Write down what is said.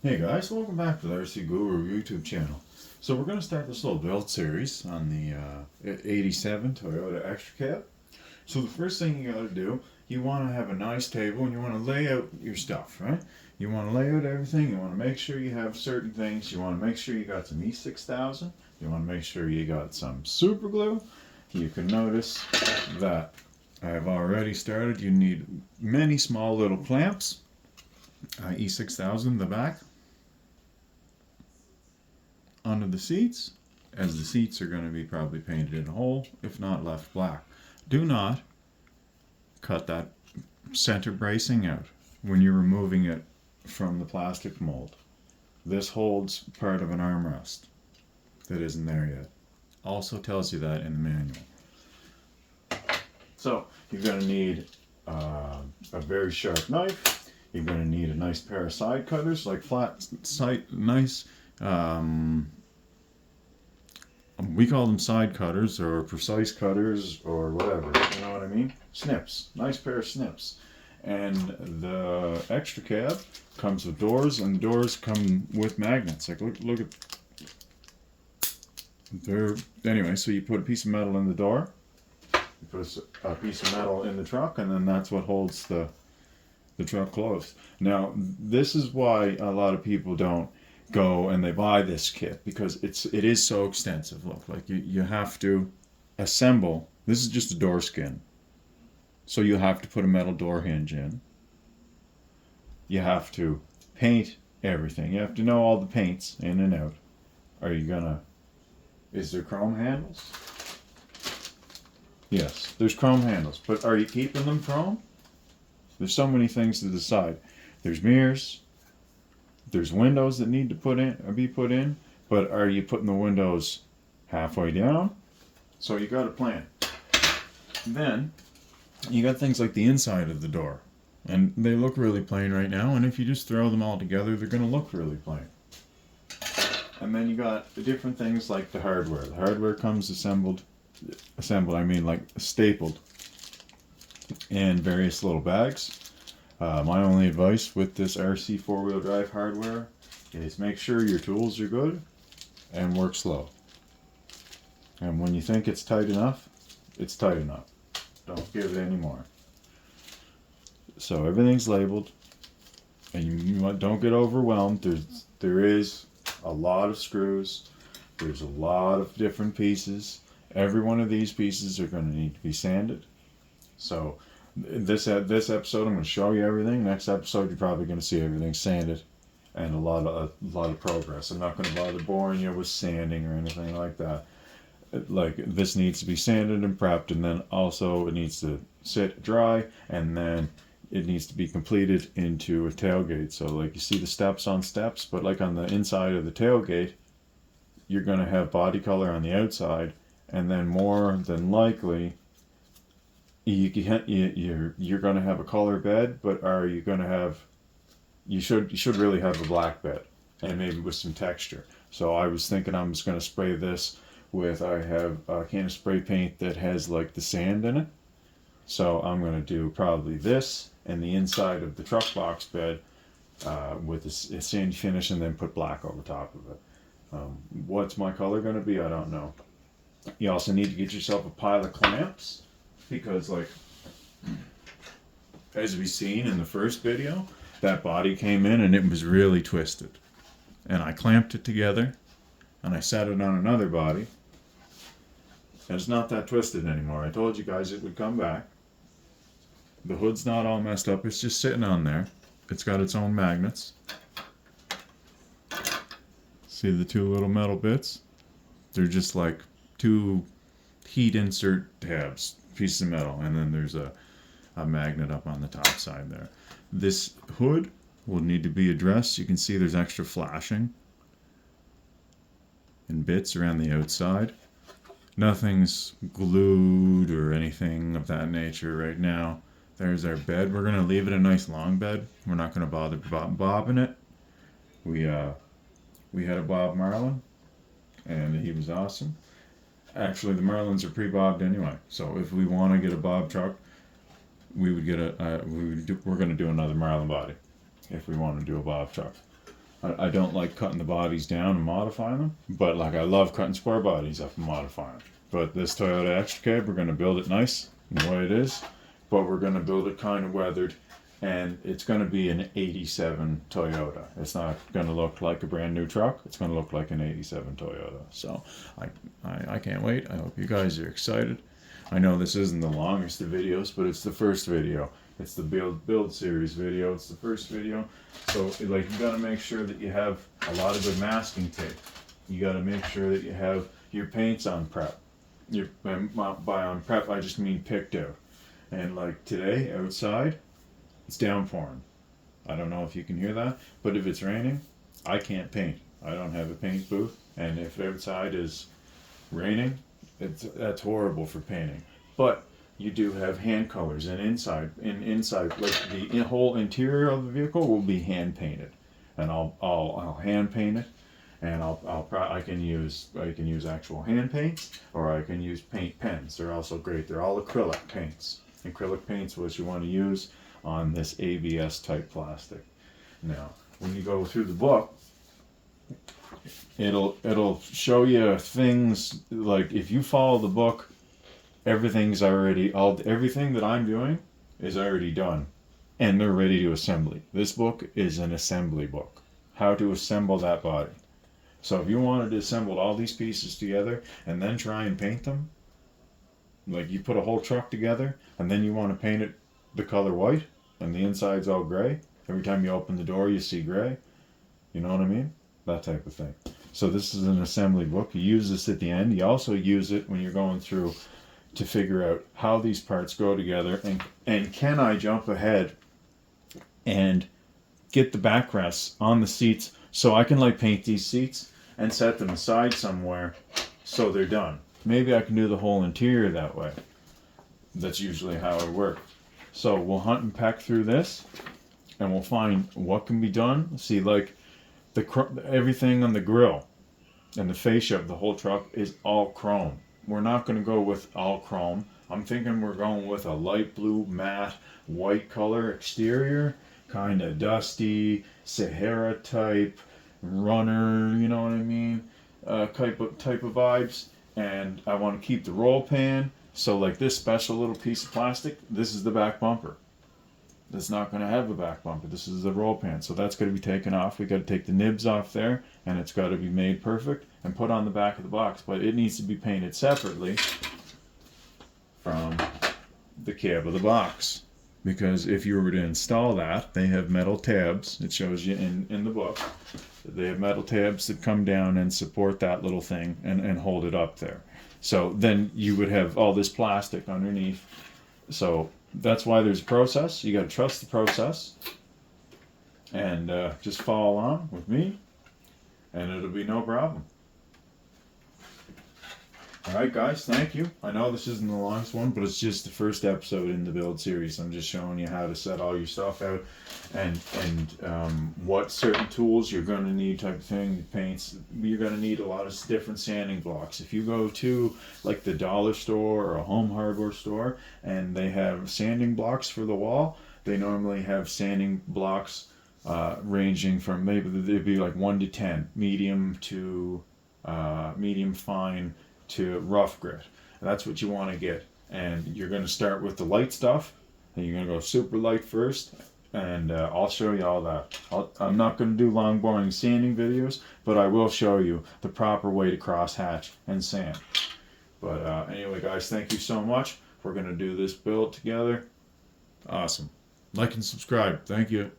Hey guys, welcome back to the RC Guru YouTube channel. So we're going to start this little build series on the 87 Toyota Xtracab. So the first thing you got to do, you want to have a nice table and you want to lay out your stuff, right? You want to lay out everything, you want to make sure you have certain things, you want to make sure you got some E6000, you want to make sure you got some super glue. You can notice that I have already started. You need many small little clamps, E6000 the back, under the seats, as the seats are going to be probably painted in a hole, if not left black. Do not cut that center bracing out when you're removing it from the plastic mold. This holds part of an armrest that isn't there yet. Also tells you that in the manual. So you're going to need a very sharp knife. You're going to need a nice pair of side cutters, like flat side, nice. We call them side cutters or precise cutters or whatever, you know what I mean? Snips, nice pair of snips. And the Xtracab comes with doors, and the doors come with magnets. Like look at, they're, anyway, so you put a piece of metal in the door, you put a piece of metal in the truck, and then that's what holds the truck closed. Now, this is why a lot of people don't go and they buy this kit, because it is so extensive. Look, like you have to assemble. This is just a door skin, so you have to put a metal door hinge in. You have to paint everything. You have to know all the paints in and out. Are you gonna, is there chrome handles? Yes, there's chrome handles, but are you keeping them chrome? There's so many things to decide. There's mirrors, there's windows that need to be put in, but are you putting the windows halfway down? So you got a plan. Then you got things like the inside of the door, and they look really plain right now, and if you just throw them all together, they're going to look really plain. And then you got the different things like the hardware. The hardware comes assembled, I mean like stapled in various little bags. My only advice with this RC four-wheel drive hardware is make sure your tools are good and work slow. And when you think it's tight enough, it's tight enough. Don't give it any more. So everything's labeled, and you don't get overwhelmed. There is a lot of screws. There's a lot of different pieces. Every one of these pieces are going to need to be sanded. So this episode I'm going to show you everything. Next episode you're probably going to see everything sanded and a lot of progress. I'm not going to bother boring you with sanding or anything like that. Like, this needs to be sanded and prepped, and then also it needs to sit dry, and then it needs to be completed into a tailgate. So like you see the steps on steps, but like on the inside of the tailgate you're going to have body color on the outside, and then more than likely you're going to have a color bed, but are you going to have, you should really have a black bed, and maybe with some texture. So I was thinking I'm just going to spray this with, I have a can of spray paint that has like the sand in it. So I'm going to do probably this and the inside of the truck box bed with a sandy finish, and then put black over top of it. What's my color going to be? I don't know. You also need to get yourself a pile of clamps, because like, as we've seen in the first video, that body came in and it was really twisted. And I clamped it together, and I set it on another body, and it's not that twisted anymore. I told you guys it would come back. The hood's not all messed up, it's just sitting on there. It's got its own magnets. See the two little metal bits? They're just like two heat insert tabs, pieces of metal, and then there's a magnet up on the top side there. This hood will need to be addressed. You can see there's extra flashing and bits around the outside. Nothing's glued or anything of that nature right now. There's our bed. We're going to leave it a nice long bed. We're not going to bother bobbing it. We had a Bob Marlin, and he was awesome. Actually, the Marlins are pre-bobbed anyway, so if we want to get a bob truck, we would get we're going to do another Marlin body if we want to do a bob truck. I don't like cutting the bodies down and modifying them, but like I love cutting square bodies up and modifying them. But this Toyota Xtracab, we're going to build it nice the way it is, but we're going to build it kind of weathered, and it's going to be an 87 Toyota. It's not going to look like a brand new truck. It's going to look like an 87 Toyota. So I can't wait. I hope you guys are excited. I know this isn't the longest of videos, but it's the first video. It's the build series video. It's the first video. So like you got to make sure that you have a lot of good masking tape. You got to make sure that you have your paints on prep. By on prep, I just mean picked out. And like today outside, it's downpouring. I don't know if you can hear that, but if it's raining, I can't paint. I don't have a paint booth, and if outside is raining, that's horrible for painting. But you do have hand colors, and inside like the whole interior of the vehicle will be hand painted, and I'll hand paint it, and I can use actual hand paints, or I can use paint pens. They're also great. They're all acrylic paints. Acrylic paints what you want to use on this ABS type plastic. Now, when you go through the book, it'll show you things like if you follow the book, everything that I'm doing is already done, and they're ready to assembly. This book is an assembly book, how to assemble that body. So if you wanted to assemble all these pieces together and then try and paint them, like you put a whole truck together and then you want to paint it the color white and the inside's all gray, every time you open the door you see gray, you know what I mean? That type of thing. So this is an assembly book. You use this at the end. You also use it when you're going through to figure out how these parts go together, and can I jump ahead and get the backrests on the seats so I can like paint these seats and set them aside somewhere so they're done. Maybe I can do the whole interior that way. That's usually how I work. So we'll hunt and peck through this, and we'll find what can be done. See, like everything on the grill and the fascia of the whole truck is all chrome. We're not going to go with all chrome. I'm thinking we're going with a light blue matte white color exterior, kind of dusty Sahara type runner, you know what I mean, type of vibes. And I want to keep the roll pan. So like this special little piece of plastic, this is the back bumper. That's not going to have a back bumper. This is the roll pan. So that's going to be taken off. We got to take the nibs off there, and it's got to be made perfect and put on the back of the box. But it needs to be painted separately from the cab of the box. Because if you were to install that, they have metal tabs. It shows you in the book. They have metal tabs that come down and support that little thing and hold it up there. So then you would have all this plastic underneath. So that's why there's a process. You got to trust the process and just follow along with me, and it'll be no problem. Alright guys, thank you. I know this isn't the longest one, but it's just the first episode in the build series. I'm just showing you how to set all your stuff out and what certain tools you're going to need type of thing. The paints, you're going to need a lot of different sanding blocks. If you go to like the dollar store or a home hardware store and they have sanding blocks for the wall, they normally have sanding blocks ranging from maybe they'd be like 1 to 10, medium to medium fine to rough grit. And that's what you want to get. And you're going to start with the light stuff, and you're going to go super light first, and I'll show you all that. I'm not going to do long boring sanding videos, but I will show you the proper way to cross hatch and sand. But anyway guys, thank you so much. We're going to do this build together. Awesome. Like and subscribe. Thank you.